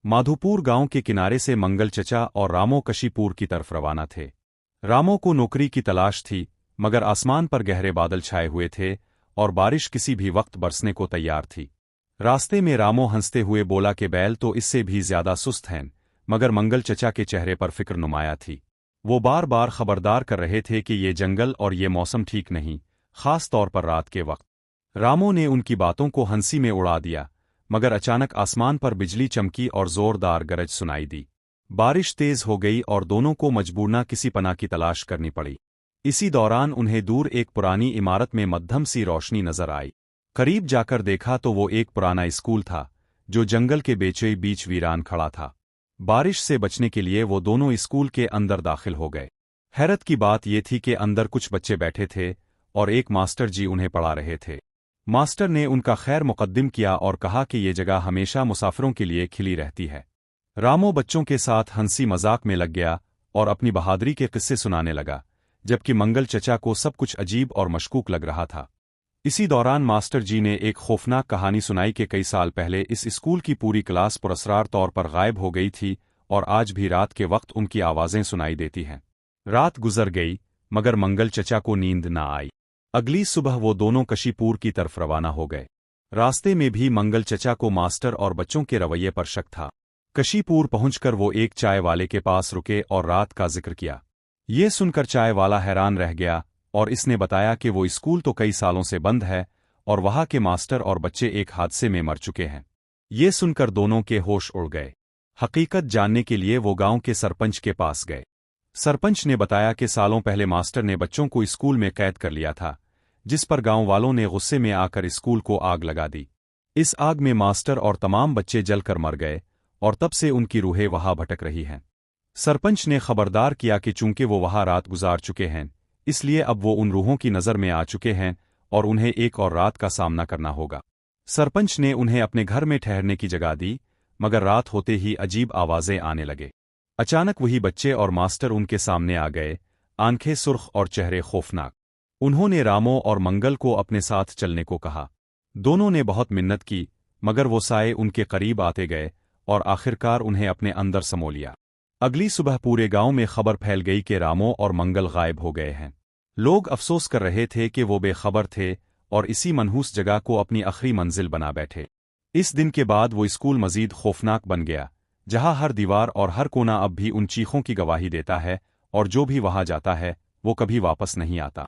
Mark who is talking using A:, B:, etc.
A: माधोपुर गांव के किनारे से मंगल चचा और रामो कशीपुर की तरफ रवाना थे। रामो को नौकरी की तलाश थी, मगर आसमान पर गहरे बादल छाए हुए थे और बारिश किसी भी वक्त बरसने को तैयार थी। रास्ते में रामो हंसते हुए बोला कि बैल तो इससे भी ज्यादा सुस्त हैं, मगर मंगल चचा के चेहरे पर फिक्र नुमाया थी। वो बार बार खबरदार कर रहे थे कि ये जंगल और ये मौसम ठीक नहीं, खास तौर पर रात के वक्त। रामो ने उनकी बातों को हंसी में उड़ा दिया, मगर अचानक आसमान पर बिजली चमकी और जोरदार गरज सुनाई दी। बारिश तेज हो गई और दोनों को मजबूरना किसी पनाह की तलाश करनी पड़ी। इसी दौरान उन्हें दूर एक पुरानी इमारत में मध्यम सी रोशनी नजर आई। करीब जाकर देखा तो वो एक पुराना स्कूल था, जो जंगल के बीचों बीच वीरान खड़ा था। बारिश से बचने के लिए वो दोनों स्कूल के अंदर दाखिल हो गए। हैरत की बात ये थी कि अंदर कुछ बच्चे बैठे थे और एक मास्टर जी उन्हें पढ़ा रहे थे। मास्टर ने उनका खैर मुकद्दम किया और कहा कि ये जगह हमेशा मुसाफिरों के लिए खिली रहती है। रामो बच्चों के साथ हंसी मजाक में लग गया और अपनी बहादुरी के किस्से सुनाने लगा, जबकि मंगल चचा को सब कुछ अजीब और मशकूक लग रहा था। इसी दौरान मास्टर जी ने एक खौफनाक कहानी सुनाई कि कई साल पहले इस स्कूल की पूरी क्लास पुरस्कार तौर पर गायब हो गई थी और आज भी रात के वक्त उनकी आवाजें सुनाई देती हैं। रात गुजर गई, मगर मंगल चचा को नींद न आई। अगली सुबह वो दोनों कशीपुर की तरफ रवाना हो गए। रास्ते में भी मंगल चचा को मास्टर और बच्चों के रवैये पर शक था। कशीपुर पहुंचकर वो एक चाय वाले के पास रुके और रात का जिक्र किया। ये सुनकर चाय वाला हैरान रह गया और इसने बताया कि वो स्कूल तो कई सालों से बंद है और वहां के मास्टर और बच्चे एक हादसे में मर चुके हैं। ये सुनकर दोनों के होश उड़ गए। हकीकत जानने के लिए वो गांव के सरपंच के पास गए। सरपंच ने बताया कि सालों पहले मास्टर ने बच्चों को स्कूल में कैद कर लिया था, जिस पर गांव वालों ने गुस्से में आकर स्कूल को आग लगा दी। इस आग में मास्टर और तमाम बच्चे जलकर मर गए और तब से उनकी रूहें वहां भटक रही हैं। सरपंच ने खबरदार किया कि चूंकि वो वहां रात गुजार चुके हैं, इसलिए अब वो उन रूहों की नज़र में आ चुके हैं और उन्हें एक और रात का सामना करना होगा। सरपंच ने उन्हें अपने घर में ठहरने की जगह दी, मगर रात होते ही अजीब आवाजें आने लगे। अचानक वही बच्चे और मास्टर उनके सामने आ गए, आंखें सुर्ख और चेहरे खौफनाक। उन्होंने रामो और मंगल को अपने साथ चलने को कहा। दोनों ने बहुत मिन्नत की, मगर वो साए उनके करीब आते गए और आखिरकार उन्हें अपने अंदर समो लिया। अगली सुबह पूरे गांव में खबर फैल गई कि रामो और मंगल गायब हो गए हैं। लोग अफसोस कर रहे थे कि वो बेखबर थे और इसी मनहूस जगह को अपनी आखिरी मंजिल बना बैठे। इस दिन के बाद वो स्कूल मजीद खौफनाक बन गया, जहां हर दीवार और हर कोना अब भी उन चीखों की गवाही देता है और जो भी वहां जाता है वो कभी वापस नहीं आता।